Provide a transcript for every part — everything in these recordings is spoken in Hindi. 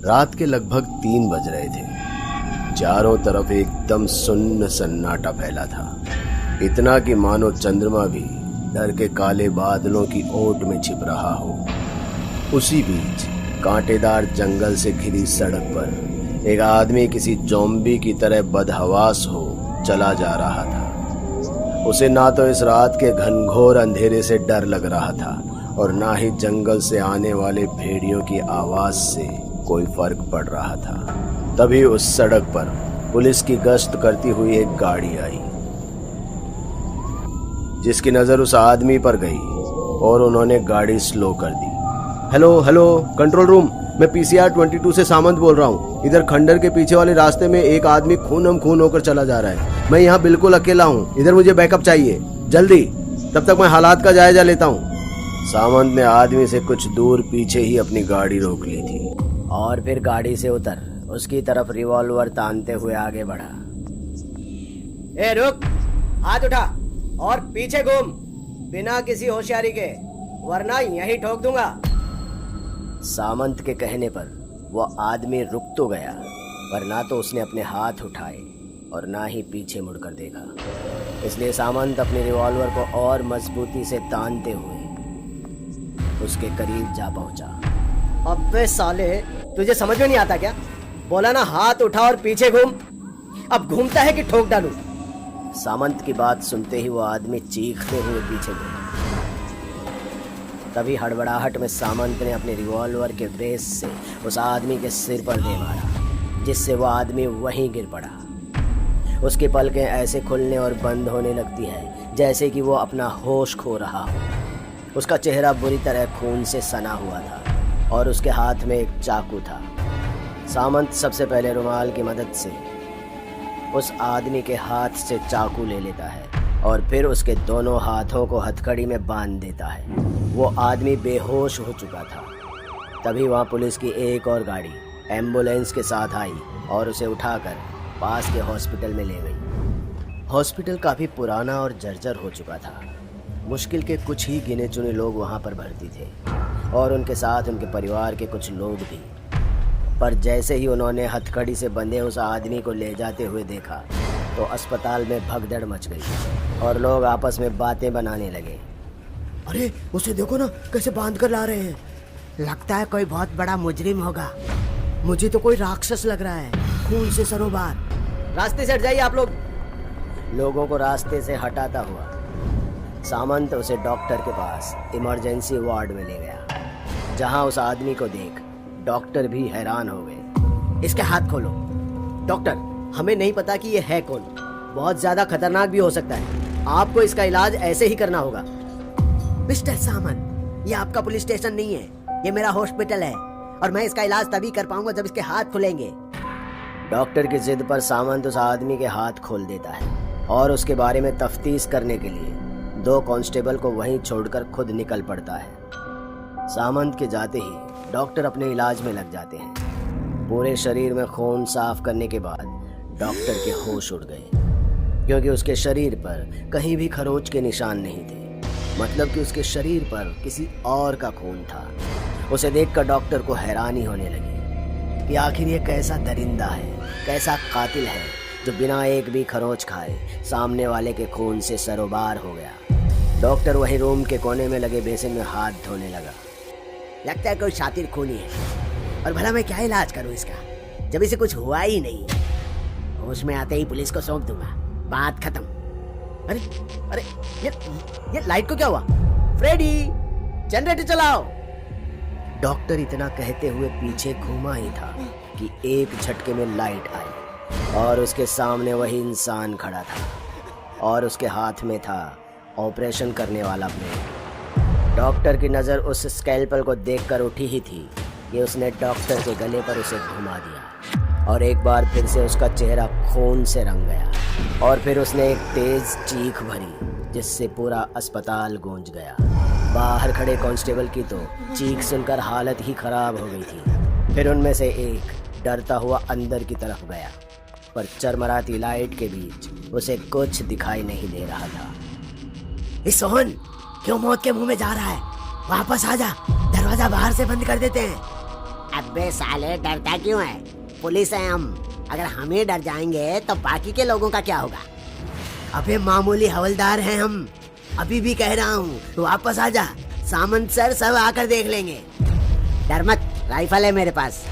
रात के लगभग 3 बज रहे थे। चारों तरफ एकदम सुन्न सन्नाटा फैला था, इतना कि मानो चंद्रमा भी डर के काले बादलों की ओट में छिप रहा हो। उसी बीच कांटेदार जंगल से घिरी सड़क पर एक आदमी किसी ज़ॉम्बी की तरह बदहवास हो चला जा रहा था। उसे ना तो इस रात के घनघोर अंधेरे से डर लग रहा था और ना ही जंगल से आने वाले भेड़ियों की आवाज से कोई फर्क पड़ रहा था। तभी उस सड़क पर पुलिस की गश्त करती हुई एक गाड़ी आई, जिसकी नजर उस आदमी पर गई और उन्होंने गाड़ी स्लो कर दी। हेलो हेलो कंट्रोल रूम, मैं पीसीआर 22 से सामंत बोल रहा हूँ। इधर खंडर के पीछे वाले रास्ते में एक आदमी खूनम खून होकर चला जा रहा है। मैं यहाँ बिल्कुल अकेला हूँ, इधर मुझे बैकअप चाहिए जल्दी, तब तक मैं हालात का जायजा लेता हूँ। सामंत ने आदमी से कुछ दूर पीछे ही अपनी गाड़ी रोक ली थी और फिर गाड़ी से उतर उसकी तरफ रिवॉल्वर तानते हुए आगे बढ़ा। ए रुक, हाथ उठा और पीछे घूम, बिना किसी होशियारी के, वरना यहीं ठोक दूंगा। सामंत के कहने पर वो आदमी रुक तो गया, पर ना तो उसने अपने हाथ उठाए और ना ही पीछे मुड़कर देखा। इसलिए सामंत अपने रिवॉल्वर को और मजबूती से तानते हुए उसके करीब जा पहुंचा। अबे साले, तुझे समझ में नहीं आता क्या? बोला ना हाथ उठा और पीछे घूम, अब घूमता है कि ठोक डालूं? सामंत की बात सुनते ही वो आदमी चीखते हुए पीछे घूमा। तभी हड़बड़ाहट में सामंत ने अपने रिवॉल्वर के ब्रेस से उस आदमी के सिर पर दे मारा, जिससे वो आदमी वहीं गिर पड़ा। उसकी पलकें ऐसे खुलने और बंद होने लगती है जैसे कि वो अपना होश खो रहा हो। उसका चेहरा बुरी तरह खून से सना हुआ था और उसके हाथ में एक चाकू था। सामंत सबसे पहले रुमाल की मदद से उस आदमी के हाथ से चाकू ले लेता है और फिर उसके दोनों हाथों को हथकड़ी में बांध देता है। वो आदमी बेहोश हो चुका था। तभी वहाँ पुलिस की एक और गाड़ी एम्बुलेंस के साथ आई और उसे उठाकर पास के हॉस्पिटल में ले गई। हॉस्पिटल काफ़ी पुराना और जर्जर हो चुका था। मुश्किल के कुछ ही गिने चुने लोग वहाँ पर भर्ती थे और उनके साथ उनके परिवार के कुछ लोग भी। पर जैसे ही उन्होंने हथकड़ी से बंधे उस आदमी को ले जाते हुए देखा तो अस्पताल में भगदड़ मच गई और लोग आपस में बातें बनाने लगे। अरे उसे देखो ना, कैसे बांध कर ला रहे हैं। लगता है कोई बहुत बड़ा मुजरिम होगा। मुझे तो कोई राक्षस लग रहा है, खून से सरोबार। रास्ते से हट जाइए आप लोग। लोगों को रास्ते से हटाता हुआ सामंत उसे डॉक्टर के पास इमरजेंसी वार्ड में ले गया, जहां उस आदमी को देख डॉक्टर भी हैरान हो गए। इसके हाथ खोलो। डॉक्टर, हमें नहीं पता कि ये है कौन, बहुत ज्यादा खतरनाक भी हो सकता है। आपको इसका इलाज ऐसे ही करना होगा। मिस्टर सामंत, ये आपका पुलिस स्टेशन नहीं है, ये मेरा हॉस्पिटल है और मैं इसका इलाज तभी कर पाऊंगा जब इसके हाथ खुलेंगे। डॉक्टर की जिद पर सामंत उस आदमी के हाथ खोल देता है और उसके बारे में तफ्तीश करने के लिए 2 कांस्टेबल को वहीं छोड़कर खुद निकल पड़ता है। सामंत के जाते ही डॉक्टर अपने इलाज में लग जाते हैं। पूरे शरीर में खून साफ करने के बाद डॉक्टर के होश उड़ गए, क्योंकि उसके शरीर पर कहीं भी खरोच के निशान नहीं थे। मतलब कि उसके शरीर पर किसी और का खून था। उसे देखकर डॉक्टर को हैरानी होने लगी कि आखिर ये कैसा दरिंदा है, कैसा कातिल है जो बिना एक भी खरोच खाए सामने वाले के खून से सरोबार हो गया। डॉक्टर वहीं रूम के कोने में लगे बेसिन में हाथ धोने लगा। लगता है कोई शातिर खूनी है, और भला मैं क्या इलाज करूं इसका, जब इसे कुछ हुआ ही नहीं। होश में आते ही पुलिस को सौंप दूंगा, बात खत्म। अरे अरे ये लाइट को क्या हुआ? फ्रेडी, जनरेटर चलाओ। डॉक्टर इतना कहते हुए पीछे घूमा ही था कि एक झटके में लाइट आई और उसके सामने वही इंसान खड़ा था और उसके हाथ में था ऑपरेशन करने वाला ब्लेड। डॉक्टर की नज़र उस स्कैल्पल को देखकर उठी ही थी कि उसने डॉक्टर के गले पर उसे घुमा दिया और एक बार फिर से उसका चेहरा खून से रंग गया और फिर उसने एक तेज चीख भरी जिससे पूरा अस्पताल गूंज गया। बाहर खड़े कांस्टेबल की तो चीख सुनकर हालत ही खराब हो गई थी। फिर उनमें से एक डरता हुआ अंदर की तरफ गया, पर चरमराती लाइट के बीच उसे कुछ दिखाई नहीं दे रहा था। सोहन, क्यों मौत के मुंह में जा रहा है? वापस आ जा, दरवाजा बाहर से बंद कर देते हैं। अबे साले डरता क्यों है? पुलिस है हम। अगर हम ही डर जाएंगे तो बाकी के लोगों का क्या होगा? अबे मामूली हवलदार हैं हम। अभी भी कह रहा हूँ वापस आ जा। सामंत सर सब आकर देख लेंगे। डर मत, राइफल है मेरे पास।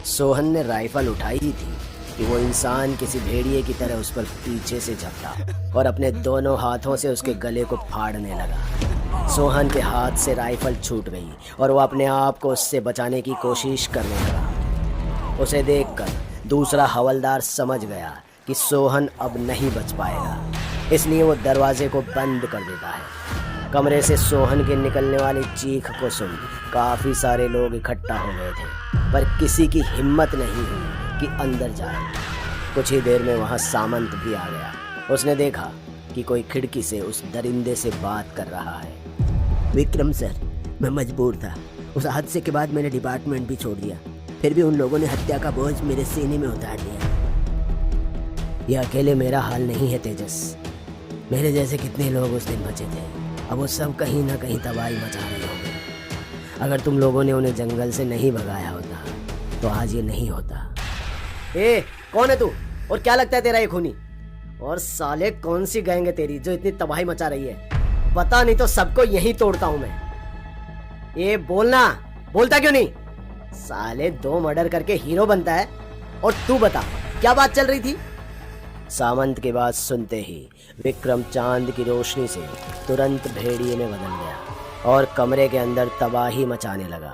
सोहन ने राइफल उठाई ही थी कि वो इंसान किसी भेड़िए की तरह उस पर पीछे से झपटा और अपने दोनों हाथों से उसके गले को फाड़ने लगा। सोहन के हाथ से राइफल छूट गई और वो अपने आप को उससे बचाने की कोशिश करने लगा। उसे देखकर दूसरा हवलदार समझ गया कि सोहन अब नहीं बच पाएगा, इसलिए वो दरवाजे को बंद कर देता है। कमरे से सोहन के निकलने वाली चीख को सुन काफी सारे लोग इकट्ठा हो गए थे, पर किसी की हिम्मत नहीं हुई कि अंदर जाए। कुछ ही देर में वहां सामंत भी आ गया। उसने देखा कि कोई खिड़की से उस दरिंदे से बात कर रहा है। विक्रम सर, मैं मजबूर था। उस हादसे के बाद मैंने डिपार्टमेंट भी छोड़ दिया, फिर भी उन लोगों ने हत्या का बोझ मेरे सीने में उतार दिया। यह अकेले मेरा हाल नहीं है तेजस। मेरे जैसे कितने लोग उस दिन बचे थे, अब वो सब कहीं ना कहीं तबाही मचा रहे होंगे। अगर तुम लोगों ने उन्हें जंगल से नहीं भगाया होता तो आज ये नहीं होता। ए, कौन है तू और क्या लगता है तेरा ये खूनी? और साले कौन सी गैंग है तेरी जो इतनी तबाही मचा रही है? पता नहीं तो सबको यहीं तोड़ता हूं मैं। ये बोलना, बोलता क्यों नहीं? साले 2 मर्डर करके हीरो बनता है और तू बता क्या बात चल रही थी? सामंत की बात सुनते ही विक्रम चांद की रोशनी से तुरंत भेड़िए में बदल गया और कमरे के अंदर तबाही मचाने लगा।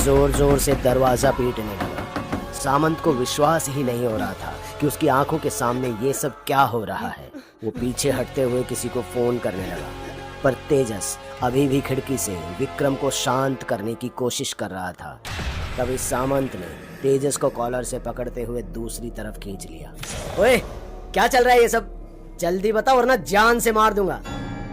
जोर जोर से दरवाजा पीटने लगा। सामंत को विश्वास ही नहीं हो रहा था कि उसकी आंखों के सामने ये सब क्या हो रहा है। वो पीछे हटते हुए किसी को फोन करने लगा, पर तेजस अभी भी खिड़की से विक्रम को शांत करने की कोशिश कर रहा था। तभी सामंत ने तेजस को कॉलर से पकड़ते हुए दूसरी तरफ खींच लिया। ओए, क्या चल रहा है ये सब? जल्दी बता वरना जान से मार दूंगा।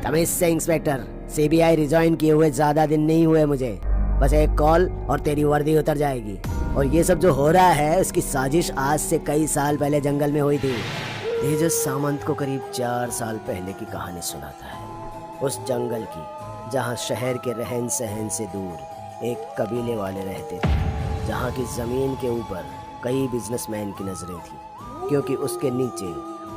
कमिश्नर से इंस्पेक्टर, सीबीआई रिजॉइन किए हुए ज्यादा दिन नहीं हुए मुझे। बस एक कॉल और तेरी वर्दी उतर जाएगी। और ये सब जो हो रहा है उसकी साजिश आज से कई साल पहले जंगल में हुई थी। तेजस सामंत को करीब 4 साल पहले की कहानी सुनाता है। उस जंगल की जहाँ शहर के रहन सहन से दूर एक कबीले वाले रहते थे, जहाँ की जमीन के ऊपर कई बिजनेसमैन की नजरें थी, क्योंकि उसके नीचे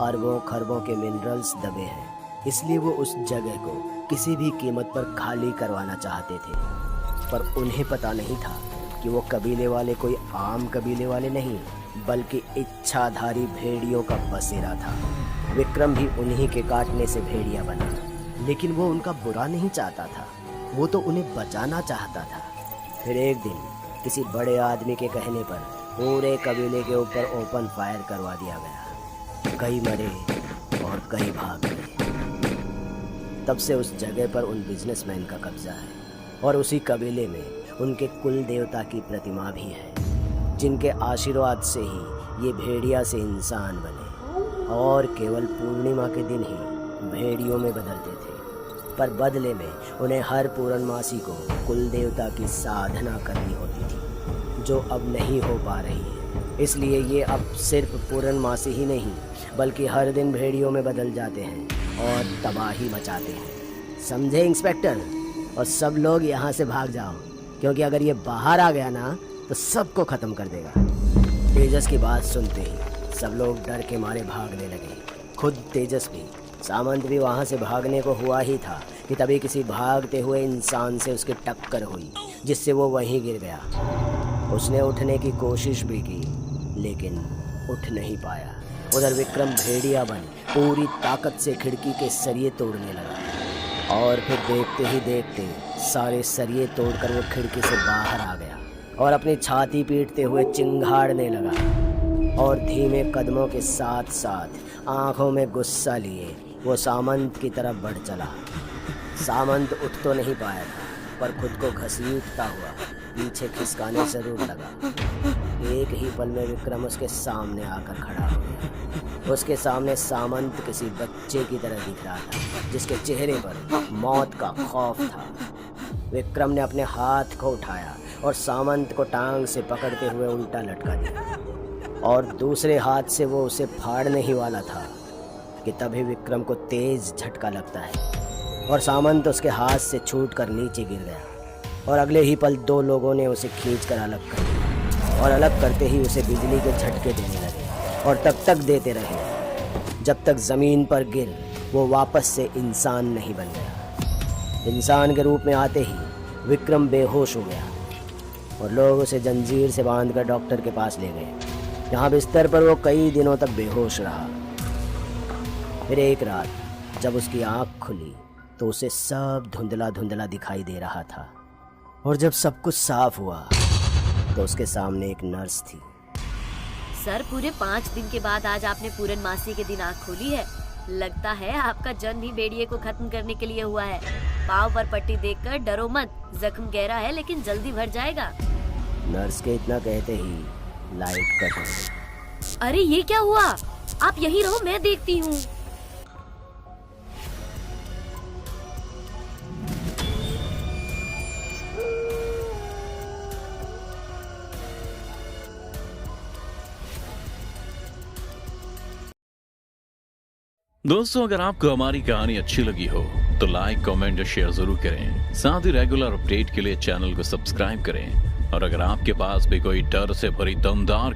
अरबों खरबों के मिनरल्स दबे हैं। इसलिए वो उस जगह को किसी भी कीमत पर खाली करवाना चाहते थे। पर उन्हें पता नहीं था कि वो कबीले वाले कोई आम कबीले वाले नहीं, बल्कि इच्छाधारी भेड़ियों का बसेरा था। विक्रम भी उन्हीं के काटने से भेड़िया बना, लेकिन वो उनका बुरा नहीं चाहता था, वो तो उन्हें बचाना चाहता था। फिर एक दिन किसी बड़े आदमी के कहने पर पूरे कबीले के ऊपर ओपन फायर करवा दिया गया। कई मरे और कई भाग गए। तब से उस जगह पर उन बिजनेसमैन का कब्जा है और उसी कबीले में उनके कुल देवता की प्रतिमा भी है, जिनके आशीर्वाद से ही ये भेड़िया से इंसान बने और केवल पूर्णिमा के दिन ही भेड़ियों में बदलते थे। पर बदले में उन्हें हर पूर्णमासी को कुल देवता की साधना करनी होती थी, जो अब नहीं हो पा रही है। इसलिए ये अब सिर्फ पूर्णमासी ही नहीं, बल्कि हर दिन भेड़ियों में बदल जाते हैं और तबाही मचाते हैं। समझे इंस्पेक्टर? और सब लोग यहाँ से भाग जाओ, क्योंकि अगर ये बाहर आ गया ना तो सबको खत्म कर देगा। तेजस की बात सुनते ही सब लोग डर के मारे भागने लगे, खुद तेजस भी। सामंत भी वहाँ से भागने को हुआ ही था कि तभी किसी भागते हुए इंसान से उसकी टक्कर हुई, जिससे वो वहीं गिर गया। उसने उठने की कोशिश भी की, लेकिन उठ नहीं पाया। उधर विक्रम भेड़िया बन पूरी ताकत से खिड़की के सरिये तोड़ने लगा और फिर देखते ही देखते सारे सरिये तोड़कर वो खिड़की से बाहर आ गया और अपनी छाती पीटते हुए चिंघाड़ने लगा और धीमे कदमों के साथ साथ आंखों में गुस्सा लिए वो सामंत की तरफ बढ़ चला। सामंत उठ तो नहीं पाया था, पर खुद को घसीटता हुआ पीछे खिसकाने जरूर लगा। एक ही पल में विक्रम उसके सामने आकर खड़ा हो गया। उसके सामने सामंत किसी बच्चे की तरह दिख रहा था, जिसके चेहरे पर मौत का खौफ था। विक्रम ने अपने हाथ को उठाया और सामंत को टांग से पकड़ते हुए उल्टा लटका दिया और दूसरे हाथ से वो उसे फाड़ने ही वाला था कि तभी विक्रम को तेज झटका लगता है और सामंत उसके हाथ से छूटकर नीचे गिर गया। और अगले ही पल 2 लोगों ने उसे खींचकर अलग कर दिया और अलग करते ही उसे बिजली के झटके देने लगे और तब तक देते रहे जब तक ज़मीन पर गिर वो वापस से इंसान नहीं बन गया। इंसान के रूप में आते ही विक्रम बेहोश हो गया और लोग उसे जंजीर से बांधकर डॉक्टर के पास ले गए, जहाँ बिस्तर पर वो कई दिनों तक बेहोश रहा। फिर एक रात जब उसकी आँख खुली तो उसे सब धुंधला धुंधला दिखाई दे रहा था और जब सब कुछ साफ हुआ तो उसके सामने एक नर्स थी। सर, पूरे 5 दिन के बाद आज आपने पूर्णमासी के दिन आँख खोली है। लगता है आपका जन्म ही भेड़िए को खत्म करने के लिए हुआ है। पाँव पर पट्टी देखकर डरो मत, जख्म गहरा है लेकिन जल्दी भर जाएगा। नर्स के इतना कहते ही लाइट कट हो गई। अरे ये क्या हुआ? आप यहीं रहो, मैं देखती हूँ। दोस्तों, अगर आपको हमारी कहानी अच्छी लगी हो तो लाइक, कमेंट और शेयर जरूर करें। साथ ही रेगुलर अपडेट के लिए चैनल को सब्सक्राइब करें। और अगर आपके पास भी कोई डर से भरी दमदार